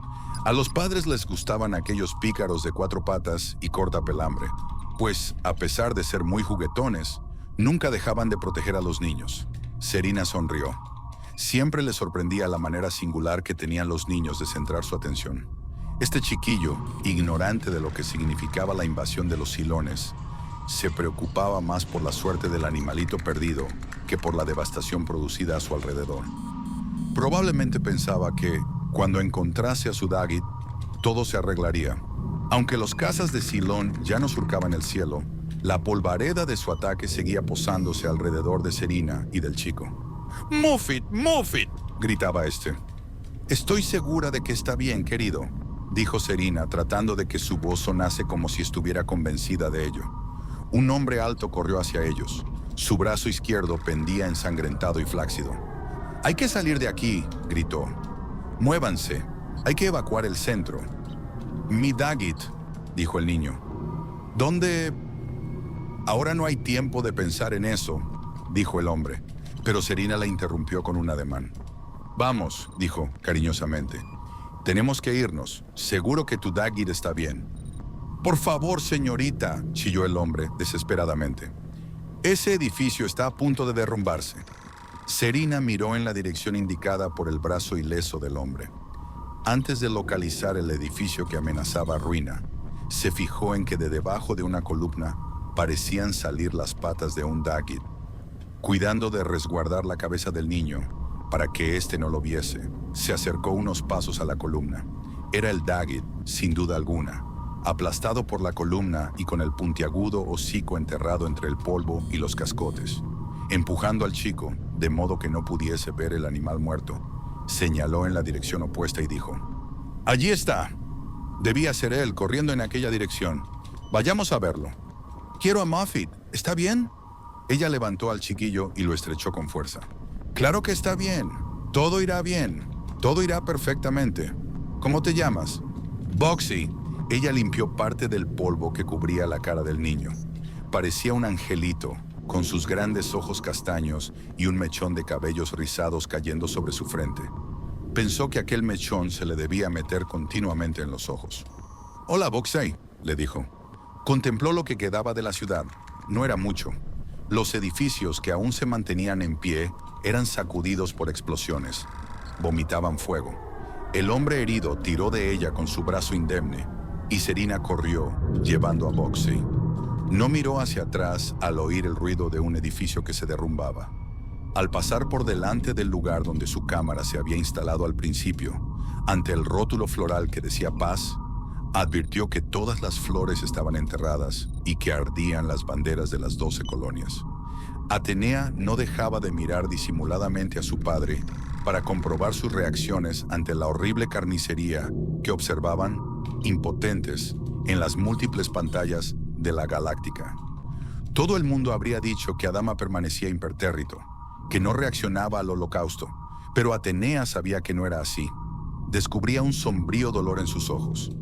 A los padres les gustaban aquellos pícaros de 4 patas y corta pelambre, pues, a pesar de ser muy juguetones, nunca dejaban de proteger a los niños. Serina sonrió. Siempre le sorprendía la manera singular que tenían los niños de centrar su atención. Este chiquillo, ignorante de lo que significaba la invasión de los Silones, se preocupaba más por la suerte del animalito perdido que por la devastación producida a su alrededor. Probablemente pensaba que, cuando encontrase a su Daggett, todo se arreglaría. Aunque los cazas de Silón ya no surcaban el cielo, la polvareda de su ataque seguía posándose alrededor de Serina y del chico. «Muffet, Muffet», gritaba este. «Estoy segura de que está bien, querido», dijo Serina, tratando de que su voz sonase como si estuviera convencida de ello. Un hombre alto corrió hacia ellos. Su brazo izquierdo pendía ensangrentado y flácido. «Hay que salir de aquí», gritó. «Muévanse. Hay que evacuar el centro». «Mi Daggett», dijo el niño. «¿Dónde?» «Ahora no hay tiempo de pensar en eso», dijo el hombre, pero Serina la interrumpió con un ademán. «Vamos», dijo cariñosamente. «Tenemos que irnos. Seguro que tu Daggett está bien». «Por favor, señorita», chilló el hombre desesperadamente. «Ese edificio está a punto de derrumbarse». Serina miró en la dirección indicada por el brazo ileso del hombre. Antes de localizar el edificio que amenazaba ruina, se fijó en que de debajo de una columna parecían salir las patas de un Daggett. Cuidando de resguardar la cabeza del niño para que éste no lo viese, se acercó unos pasos a la columna. Era el Daggett, sin duda alguna, aplastado por la columna y con el puntiagudo hocico enterrado entre el polvo y los cascotes. Empujando al chico, de modo que no pudiese ver el animal muerto, señaló en la dirección opuesta y dijo: «Allí está. Debía ser él corriendo en aquella dirección. Vayamos a verlo». «Quiero a Muffet. ¿Está bien?» Ella levantó al chiquillo y lo estrechó con fuerza. «Claro que está bien. Todo irá bien. Todo irá perfectamente. ¿Cómo te llamas?» «Boxy». Ella limpió parte del polvo que cubría la cara del niño. Parecía un angelito, con sus grandes ojos castaños y un mechón de cabellos rizados cayendo sobre su frente. Pensó que aquel mechón se le debía meter continuamente en los ojos. «Hola, Boxey», le dijo. Contempló lo que quedaba de la ciudad. No era mucho. Los edificios que aún se mantenían en pie eran sacudidos por explosiones. Vomitaban fuego. El hombre herido tiró de ella con su brazo indemne y Serina corrió, llevando a Boxey. No miró hacia atrás al oír el ruido de un edificio que se derrumbaba. Al pasar por delante del lugar donde su cámara se había instalado al principio, ante el rótulo floral que decía paz, advirtió que todas las flores estaban enterradas y que ardían las banderas de las 12 colonias. Atenea no dejaba de mirar disimuladamente a su padre para comprobar sus reacciones ante la horrible carnicería que observaban, impotentes, en las múltiples pantallas de la galáctica. Todo el mundo habría dicho que Adama permanecía impertérrito, que no reaccionaba al holocausto, pero Atenea sabía que no era así. Descubría un sombrío dolor en sus ojos.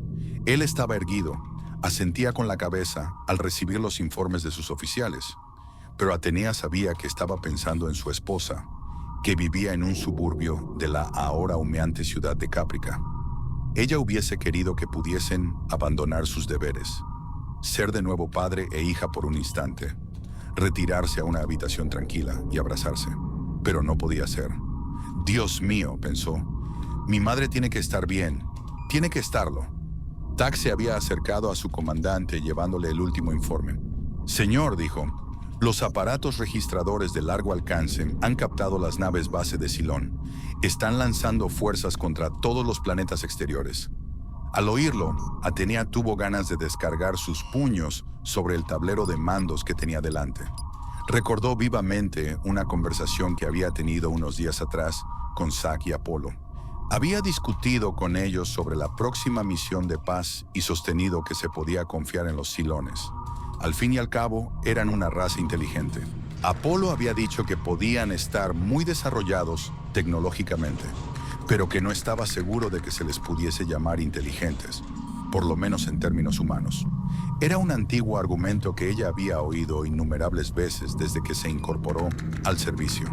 Él estaba erguido, asentía con la cabeza al recibir los informes de sus oficiales, pero Atenea sabía que estaba pensando en su esposa, que vivía en un suburbio de la ahora humeante ciudad de Caprica. Ella hubiese querido que pudiesen abandonar sus deberes. ser de nuevo padre e hija por un instante, retirarse a una habitación tranquila y abrazarse. Pero no podía ser. Dios mío, pensó, mi madre tiene que estar bien, tiene que estarlo. Tak se había acercado a su comandante llevándole el último informe. Señor, dijo, los aparatos registradores de largo alcance han captado las naves base de Cylon. Están lanzando fuerzas contra todos los planetas exteriores. Al oírlo, Atenea tuvo ganas de descargar sus puños sobre el tablero de mandos que tenía delante. Recordó vivamente una conversación que había tenido unos días atrás con Zack y Apolo. Había discutido con ellos sobre la próxima misión de paz y sostenido que se podía confiar en los Cylones. Al fin y al cabo, eran una raza inteligente. Apolo había dicho que podían estar muy desarrollados tecnológicamente, pero que no estaba seguro de que se les pudiese llamar inteligentes, por lo menos en términos humanos. Era un antiguo argumento que ella había oído innumerables veces desde que se incorporó al servicio.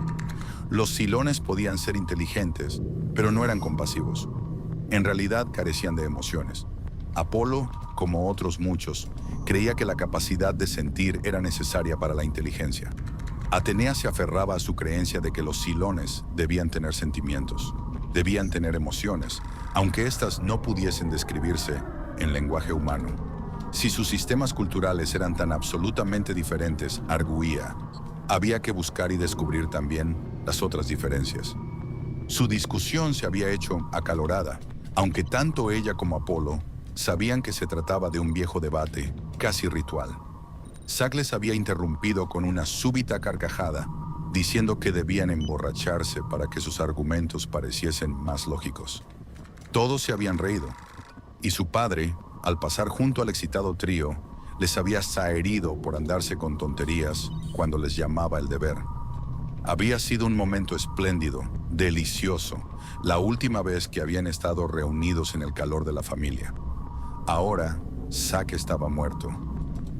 Los Cylones podían ser inteligentes, pero no eran compasivos. En realidad carecían de emociones. Apolo, como otros muchos, creía que la capacidad de sentir era necesaria para la inteligencia. Atenea se aferraba a su creencia de que los Cylones debían tener sentimientos, debían tener emociones, aunque éstas no pudiesen describirse en lenguaje humano. Si sus sistemas culturales eran tan absolutamente diferentes, arguía, había que buscar y descubrir también las otras diferencias. Su discusión se había hecho acalorada, aunque tanto ella como Apolo sabían que se trataba de un viejo debate, casi ritual. Zack les había interrumpido con una súbita carcajada, diciendo que debían emborracharse para que sus argumentos pareciesen más lógicos. Todos se habían reído, y su padre, al pasar junto al excitado trío, les había saherido por andarse con tonterías cuando les llamaba el deber. Había sido un momento espléndido, delicioso, la última vez que habían estado reunidos en el calor de la familia. Ahora, Zack estaba muerto,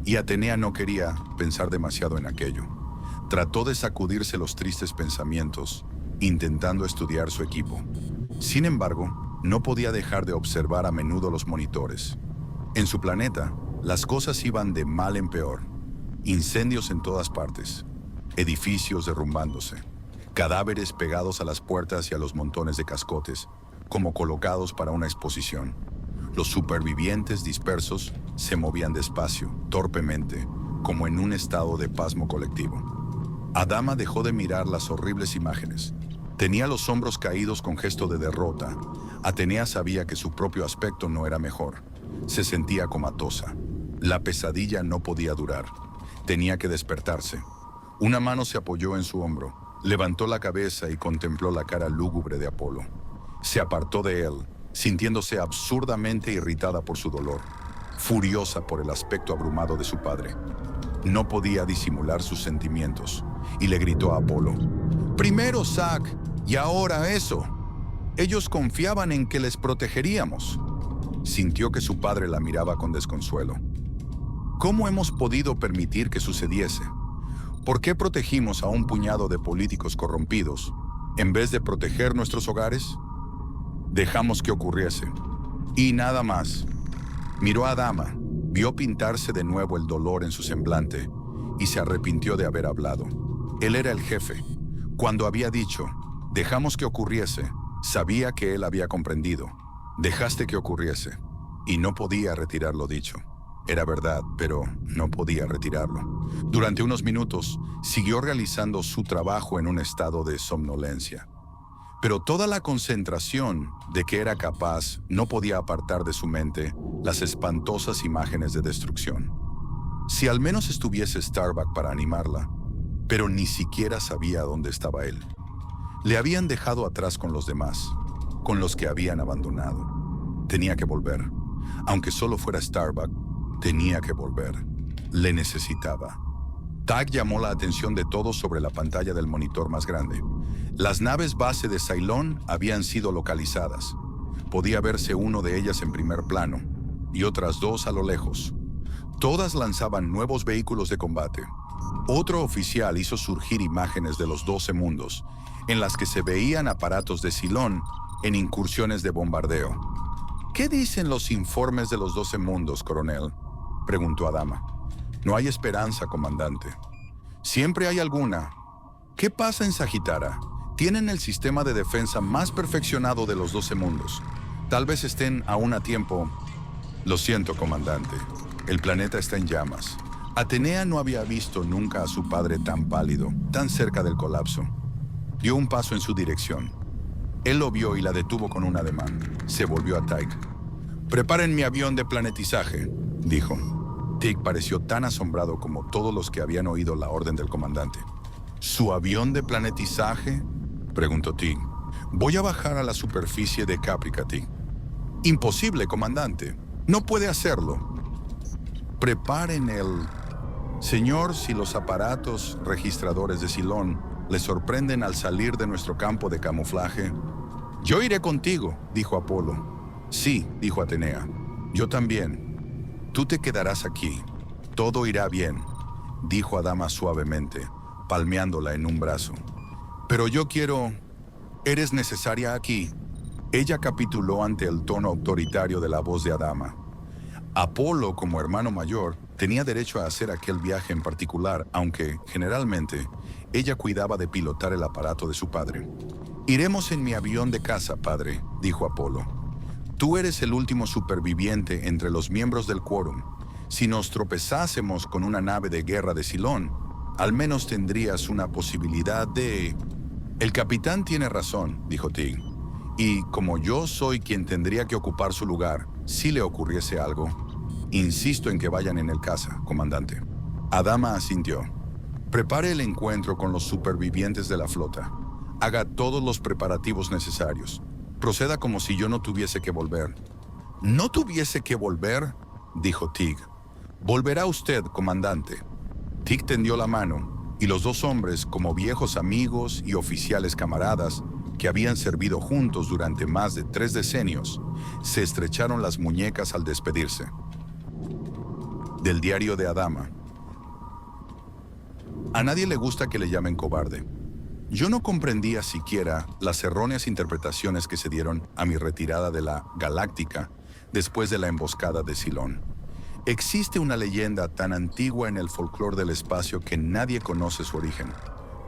y Atenea no quería pensar demasiado en aquello. Trató de sacudirse los tristes pensamientos, intentando estudiar su equipo. Sin embargo, no podía dejar de observar a menudo los monitores. En su planeta, las cosas iban de mal en peor. Incendios en todas partes, edificios derrumbándose, cadáveres pegados a las puertas y a los montones de cascotes, como colocados para una exposición. Los supervivientes dispersos se movían despacio, torpemente, como en un estado de pasmo colectivo. Adama dejó de mirar las horribles imágenes. Tenía los hombros caídos con gesto de derrota. Atenea sabía que su propio aspecto no era mejor. Se sentía comatosa. La pesadilla no podía durar. Tenía que despertarse. Una mano se apoyó en su hombro. Levantó la cabeza y contempló la cara lúgubre de Apolo. Se apartó de él, sintiéndose absurdamente irritada por su dolor, furiosa por el aspecto abrumado de su padre. No podía disimular sus sentimientos y le gritó a Apolo: «Primero Zack, y ahora eso. Ellos confiaban en que les protegeríamos». Sintió que su padre la miraba con desconsuelo. ¿Cómo hemos podido permitir que sucediese? ¿Por qué protegimos a un puñado de políticos corrompidos en vez de proteger nuestros hogares? Dejamos que ocurriese. Y nada más. Miró a Adama, vio pintarse de nuevo el dolor en su semblante y se arrepintió de haber hablado. Él era el jefe. Cuando había dicho, dejamos que ocurriese, sabía que él había comprendido. Dejaste que ocurriese. Y no podía retirar lo dicho. Era verdad, pero no podía retirarlo. Durante unos minutos, siguió realizando su trabajo en un estado de somnolencia. Pero toda la concentración de que era capaz no podía apartar de su mente las espantosas imágenes de destrucción. Si al menos estuviese Starbuck para animarla, pero ni siquiera sabía dónde estaba él. Le habían dejado atrás con los demás, con los que habían abandonado. Tenía que volver. Aunque solo fuera Starbuck, tenía que volver. Le necesitaba. Tak llamó la atención de todos sobre la pantalla del monitor más grande. Las naves base de Cylon habían sido localizadas. Podía verse uno de ellas en primer plano y otras dos a lo lejos. Todas lanzaban nuevos vehículos de combate. Otro oficial hizo surgir imágenes de los 12 mundos, en las que se veían aparatos de Cylon en incursiones de bombardeo. ¿Qué dicen los informes de los 12 mundos, coronel? preguntó Adama. No hay esperanza, comandante. Siempre hay alguna. ¿Qué pasa en Sagittara? Tienen el sistema de defensa más perfeccionado de los 12 mundos. Tal vez estén aún a tiempo. Lo siento, comandante. El planeta está en llamas. Atenea no había visto nunca a su padre tan pálido, tan cerca del colapso. Dio un paso en su dirección. Él lo vio y la detuvo con un ademán. Se volvió a Tig. «Preparen mi avión de planetizaje», dijo. Tig pareció tan asombrado como todos los que habían oído la orden del comandante. «¿Su avión de planetizaje?», preguntó Tig. «Voy a bajar a la superficie de Caprica, Tig». «Imposible, comandante. No puede hacerlo». «Preparen el...». «Señor, si los aparatos registradores de Silón le sorprenden al salir de nuestro campo de camuflaje...». «Yo iré contigo», dijo Apolo. «Sí», dijo Atenea. «Yo también. Tú te quedarás aquí. Todo irá bien», dijo Adama suavemente, palmeándola en un brazo. «Pero yo quiero... Eres necesaria aquí». Ella capituló ante el tono autoritario de la voz de Adama. Apolo, como hermano mayor, tenía derecho a hacer aquel viaje en particular, aunque, generalmente, ella cuidaba de pilotar el aparato de su padre. «Iremos en mi avión de caza, padre», dijo Apolo. «Tú eres el último superviviente entre los miembros del quórum. Si nos tropezásemos con una nave de guerra de Silón, al menos tendrías una posibilidad de...». «El capitán tiene razón», dijo Tig. «Y como yo soy quien tendría que ocupar su lugar, si le ocurriese algo, insisto en que vayan en el caza, comandante». Adama asintió. «Prepare el encuentro con los supervivientes de la flota. Haga todos los preparativos necesarios. Proceda como si yo no tuviese que volver». «¿No tuviese que volver?», dijo Tig. «Volverá usted, comandante». Tig tendió la mano, y los dos hombres, como viejos amigos y oficiales camaradas que habían servido juntos durante más de 3 decenios, se estrecharon las muñecas al despedirse. Del diario de Adama. A nadie le gusta que le llamen cobarde. Yo no comprendía siquiera las erróneas interpretaciones que se dieron a mi retirada de la Galáctica después de la emboscada de Silón. Existe una leyenda tan antigua en el folclore del espacio que nadie conoce su origen.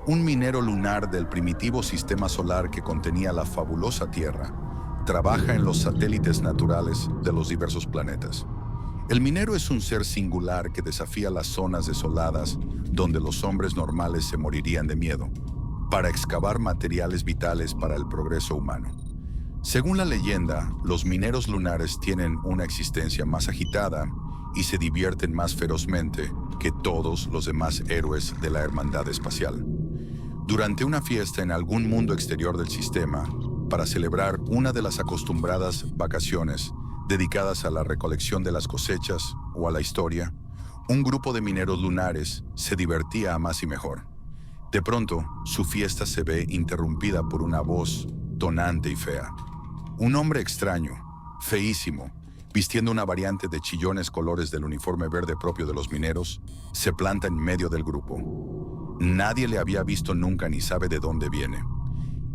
Un minero lunar del primitivo sistema solar que contenía la fabulosa Tierra trabaja en los satélites naturales de los diversos planetas. El minero es un ser singular que desafía las zonas desoladas donde los hombres normales se morirían de miedo, para excavar materiales vitales para el progreso humano. Según la leyenda, los mineros lunares tienen una existencia más agitada y se divierten más ferozmente que todos los demás héroes de la Hermandad Espacial. Durante una fiesta en algún mundo exterior del sistema, para celebrar una de las acostumbradas vacaciones dedicadas a la recolección de las cosechas o a la historia, un grupo de mineros lunares se divertía a más y mejor. De pronto, su fiesta se ve interrumpida por una voz tonante y fea. Un hombre extraño, feísimo, vistiendo una variante de chillones colores del uniforme verde propio de los mineros, se planta en medio del grupo. Nadie le había visto nunca ni sabe de dónde viene.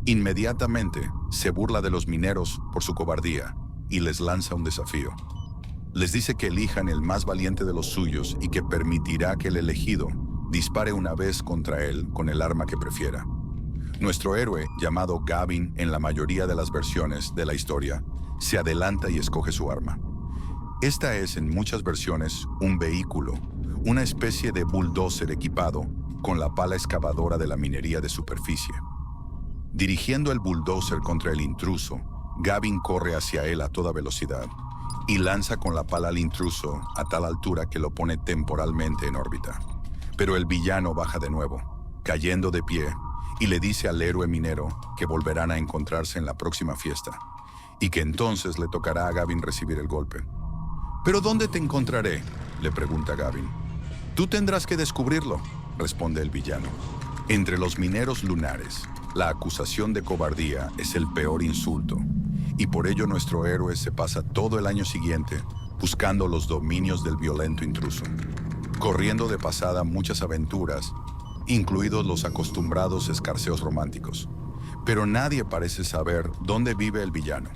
Inmediatamente se burla de los mineros por su cobardía y les lanza un desafío. Les dice que elijan el más valiente de los suyos y que permitirá que el elegido dispare una vez contra él con el arma que prefiera. Nuestro héroe, llamado Gavin en la mayoría de las versiones de la historia, se adelanta y escoge su arma. Esta es en muchas versiones un vehículo, una especie de bulldozer equipado con la pala excavadora de la minería de superficie. Dirigiendo el bulldozer contra el intruso, Gavin corre hacia él a toda velocidad y lanza con la pala al intruso a tal altura que lo pone temporalmente en órbita. Pero el villano baja de nuevo, cayendo de pie, y le dice al héroe minero que volverán a encontrarse en la próxima fiesta, y que entonces le tocará a Gavin recibir el golpe. «¿Pero dónde te encontraré?», le pregunta Gavin. «Tú tendrás que descubrirlo», responde el villano. Entre los mineros lunares, la acusación de cobardía es el peor insulto, y por ello nuestro héroe se pasa todo el año siguiente buscando los dominios del violento intruso, corriendo de pasada muchas aventuras, incluidos los acostumbrados escarceos románticos. Pero nadie parece saber dónde vive el villano.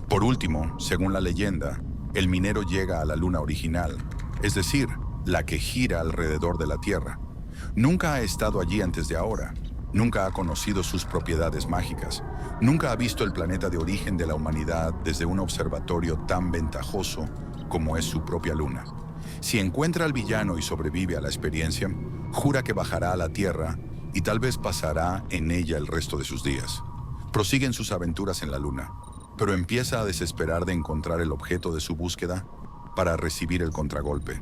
Por último, según la leyenda, el minero llega a la luna original, es decir, la que gira alrededor de la Tierra. Nunca ha estado allí antes de ahora. Nunca ha conocido sus propiedades mágicas. Nunca ha visto el planeta de origen de la humanidad desde un observatorio tan ventajoso como es su propia luna. Si encuentra al villano y sobrevive a la experiencia, jura que bajará a la Tierra y tal vez pasará en ella el resto de sus días. Prosiguen sus aventuras en la luna, pero empieza a desesperar de encontrar el objeto de su búsqueda para recibir el contragolpe.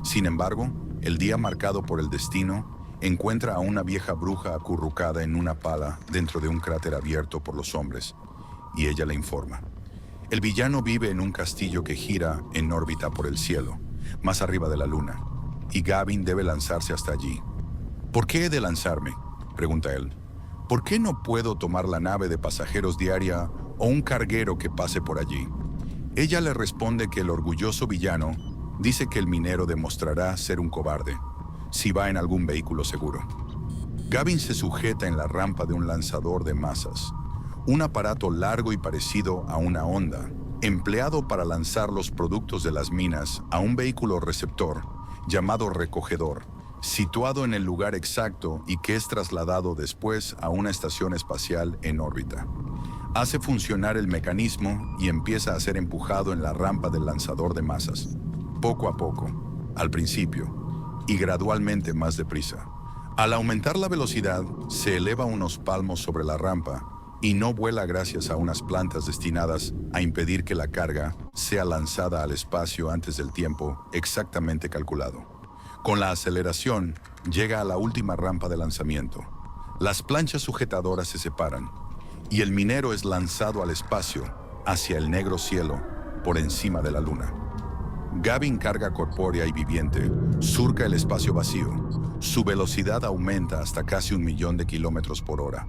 Sin embargo, el día marcado por el destino encuentra a una vieja bruja acurrucada en una pala dentro de un cráter abierto por los hombres, y ella le informa. El villano vive en un castillo que gira en órbita por el cielo, más arriba de la luna, y Gavin debe lanzarse hasta allí. ¿Por qué he de lanzarme?, pregunta él. ¿Por qué no puedo tomar la nave de pasajeros diaria o un carguero que pase por allí? Ella le responde que el orgulloso villano dice que el minero demostrará ser un cobarde si va en algún vehículo seguro. Gavin se sujeta en la rampa de un lanzador de masas, un aparato largo y parecido a una honda, empleado para lanzar los productos de las minas a un vehículo receptor llamado recogedor, situado en el lugar exacto y que es trasladado después a una estación espacial en órbita. Hace funcionar el mecanismo y empieza a ser empujado en la rampa del lanzador de masas, poco a poco, al principio, y gradualmente más deprisa. Al aumentar la velocidad, se eleva unos palmos sobre la rampa y no vuela gracias a unas plantas destinadas a impedir que la carga sea lanzada al espacio antes del tiempo exactamente calculado. Con la aceleración, llega a la última rampa de lanzamiento. Las planchas sujetadoras se separan y el minero es lanzado al espacio, hacia el negro cielo, por encima de la luna. Gavin, carga corpórea y viviente, surca el espacio vacío. Su velocidad aumenta hasta casi 1.000.000 de kilómetros por hora.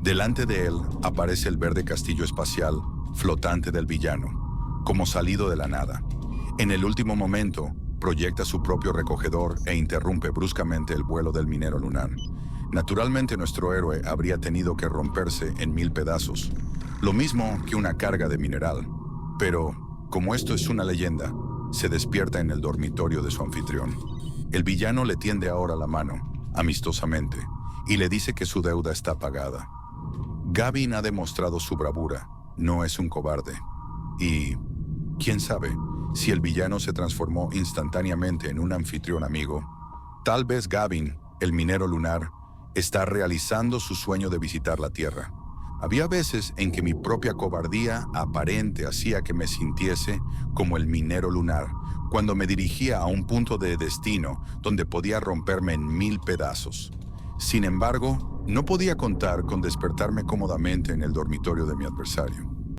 Delante de él aparece el verde castillo espacial flotante del villano, como salido de la nada. En el último momento, proyecta su propio recogedor e interrumpe bruscamente el vuelo del minero lunar. Naturalmente, nuestro héroe habría tenido que romperse en 1000 pedazos, lo mismo que una carga de mineral. Pero, como esto es una leyenda, se despierta en el dormitorio de su anfitrión. El villano le tiende ahora la mano, amistosamente, y le dice que su deuda está pagada. Gavin ha demostrado su bravura, no es un cobarde. Y, quién sabe, si el villano se transformó instantáneamente en un anfitrión amigo, tal vez Gavin, el minero lunar, está realizando su sueño de visitar la Tierra. Había veces en que mi propia cobardía aparente hacía que me sintiese como el minero lunar, cuando me dirigía a un punto de destino donde podía romperme en 1000 pedazos. Sin embargo, no podía contar con despertarme cómodamente en el dormitorio de mi adversario.